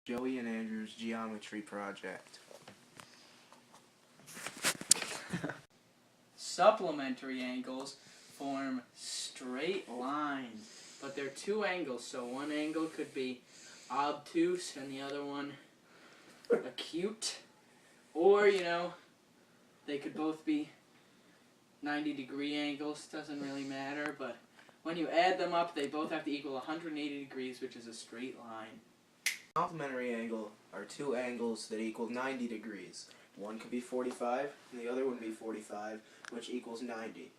Joey and Andrew's geometry project. Supplementary angles form straight lines, but they're two angles, so one angle could be obtuse and the other one acute, or, they could both be 90-degree angles, doesn't really matter, but when you add them up, they both have to equal 180 degrees, which is a straight line. Complementary angle are two angles that equal 90 degrees. One could be 45, and the other would be 45, which equals 90.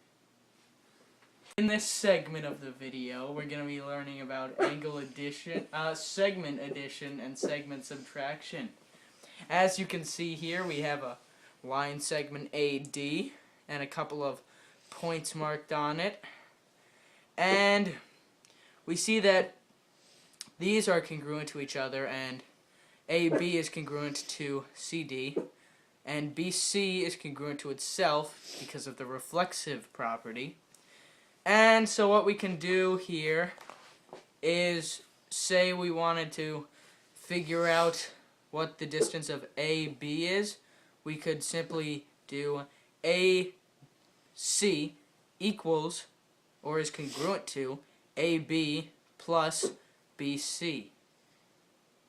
In this segment of the video, we're going to be learning about angle addition, segment addition, and segment subtraction. As you can see here, we have a line segment AD, and a couple of points marked on it. And we see that these are congruent to each other, and AB is congruent to CD, and BC is congruent to itself because of the reflexive property. And so what we can do here is, say we wanted to figure out what the distance of AB is, we could simply do AC equals, or is congruent to, AB plus BC.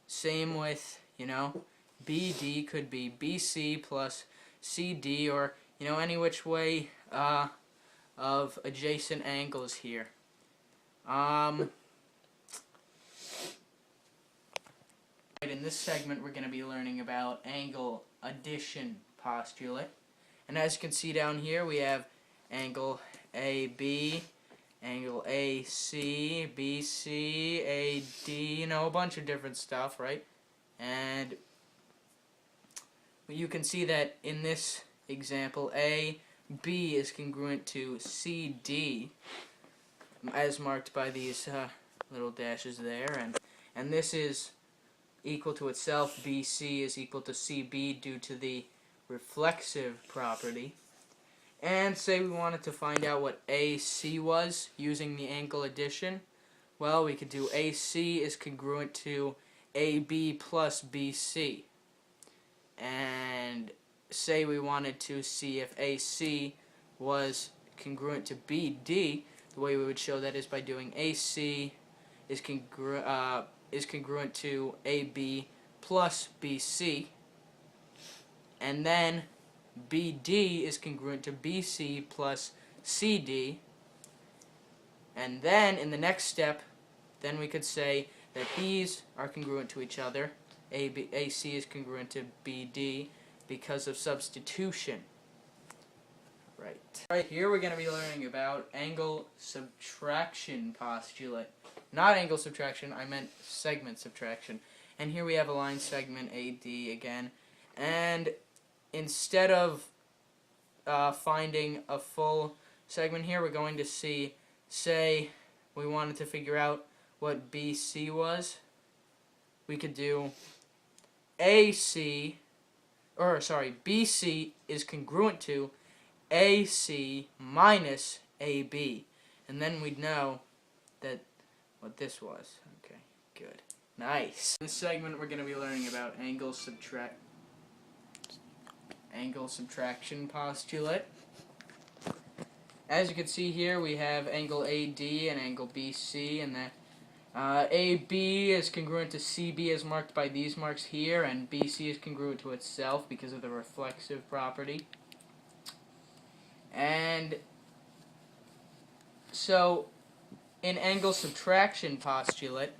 Same with, BD could be BC plus CD, or, any which way of adjacent angles here. In this segment, we're going to be learning about angle addition postulate. And as you can see down here, we have angle AB, angle AC, BC, AD, a bunch of different stuff, right? And you can see that in this example, AB is congruent to CD, as marked by these little dashes there, and this is equal to itself. BC is equal to CB due to the reflexive property. And say we wanted to find out what AC was using the angle addition. Well, we could do AC is congruent to AB plus BC. And say we wanted to see if AC was congruent to BD, the way we would show that is by doing AC is congruent to AB plus BC, and then BD is congruent to BC plus CD, and then in the next step, then we could say that these are congruent to each other. AC is congruent to BD because of substitution. Right here we're going to be learning about angle subtraction postulate. Not angle subtraction, I meant segment subtraction. And here we have a line segment AD again. And instead of finding a full segment here, we're going to see, say we wanted to figure out what BC was. We could do BC is congruent to AC minus AB. And then we'd know that what this was. Okay, good. Nice. In this segment, we're going to be learning about angle subtraction postulate. As you can see here, we have angle AD and angle BC, and that AB is congruent to CB as marked by these marks here, and BC is congruent to itself because of the reflexive property. And so, in angle subtraction postulate,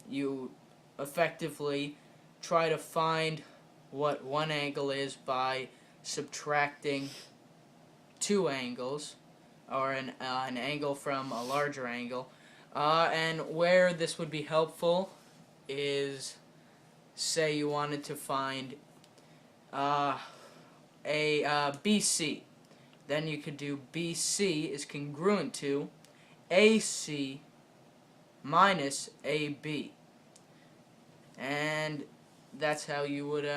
you effectively try to find what one angle is by subtracting two angles, or an angle from a larger angle. And where this would be helpful is, say you wanted to find a BC. Then you could do BC is congruent to AC minus AB. And that's how you would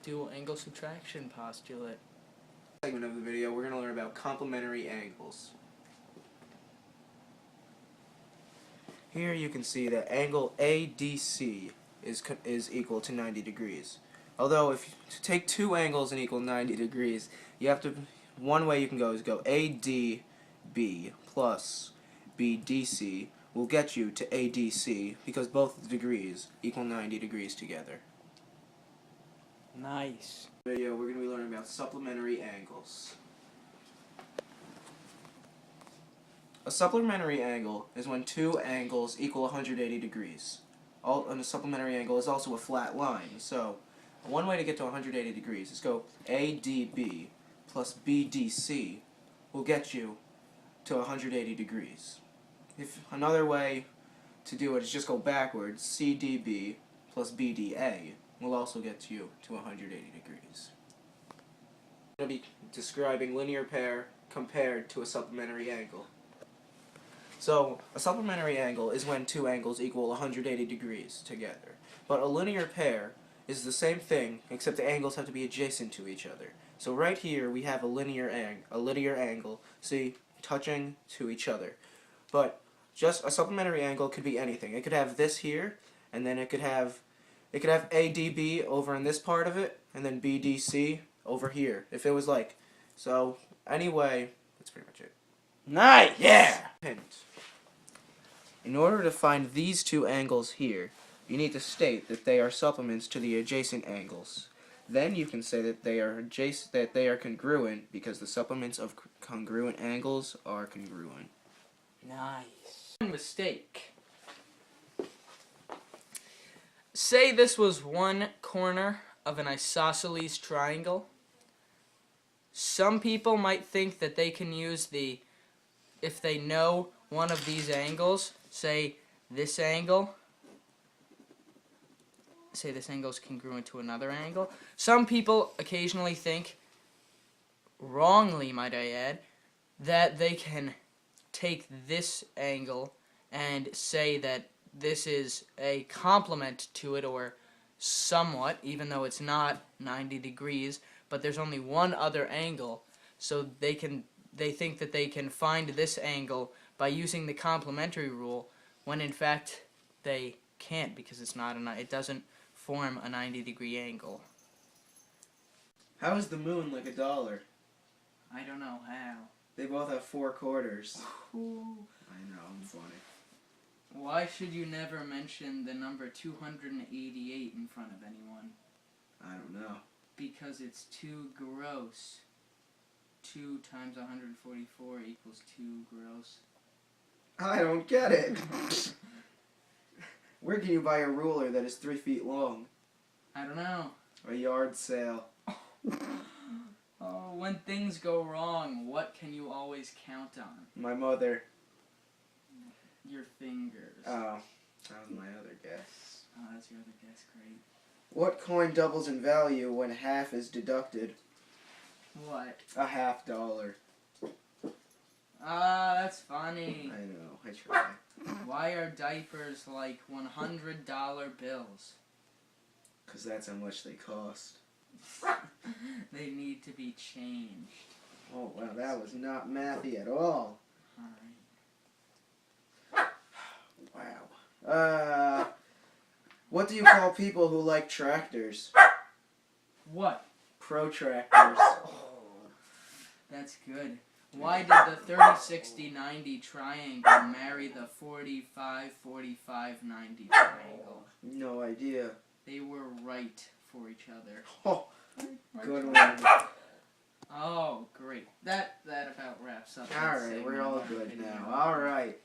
do angle subtraction postulate. Segment of the video, we're going to learn about complementary angles. Here you can see that angle ADC is equal to 90 degrees. Although if to take two angles and equal 90 degrees, you have to, one way you can go is go ADB plus BDC will get you to ADC because both degrees equal 90 degrees together. Nice. Video, we're going to be learning about supplementary angles. A supplementary angle is when two angles equal 180 degrees. And a supplementary angle is also a flat line. So, one way to get to 180 degrees is go ADB plus BDC will get you to 180 degrees. If another way to do it is just go backwards, CDB plus BDA will also get you to 180 degrees. I'm going to be describing linear pair compared to a supplementary angle. So, a supplementary angle is when two angles equal 180 degrees together. But a linear pair is the same thing, except the angles have to be adjacent to each other. So right here we have a linear angle, see, touching to each other. But just a supplementary angle could be anything. It could have this here, and then it could have ADB over in this part of it, and then BDC over here. If it was like, so anyway, that's pretty much it. Nice! Yeah! Hint. In order to find these two angles here, you need to state that they are supplements to the adjacent angles. Then you can say that they are congruent because the supplements of congruent angles are congruent. Nice. Mistake. Say this was one corner of an isosceles triangle. Some people might think that they can use if they know one of these angles, say this angle is congruent to another angle. Some people occasionally think, wrongly might I add, that they can take this angle and say that this is a complement to it, or somewhat, even though it's not 90 degrees, but there's only one other angle, so they think that they can find this angle by using the complementary rule, when in fact they can't, because it doesn't form a 90-degree angle. How is the moon like a dollar? I don't know how. They both have 4 quarters. Ooh. I know, I'm funny. Why should you never mention the number 288 in front of anyone? I don't know. Because it's too gross. 2 times 144 equals 2 gross. I don't get it. Where can you buy a ruler that is 3 feet long? I don't know. A yard sale. Oh, when things go wrong, what can you always count on? My mother. Your fingers. Oh, that was my other guess. Oh, that's your other guess, great. What coin doubles in value when half is deducted? What? A $50. Ah, that's funny. I know, I try. Why are diapers like $100 bills? Because that's how much they cost. They need to be changed. Oh, wow, that was not mathy at all. Alright. Wow. What do you call people who like tractors? What? Protractors. Oh, that's good. Why did the 30-60-90 triangle marry the 45-45-90 triangle? No idea. They were right for each other. Oh, Right. good one. Oh, great. That about wraps up. Alright, we're all good now. Alright.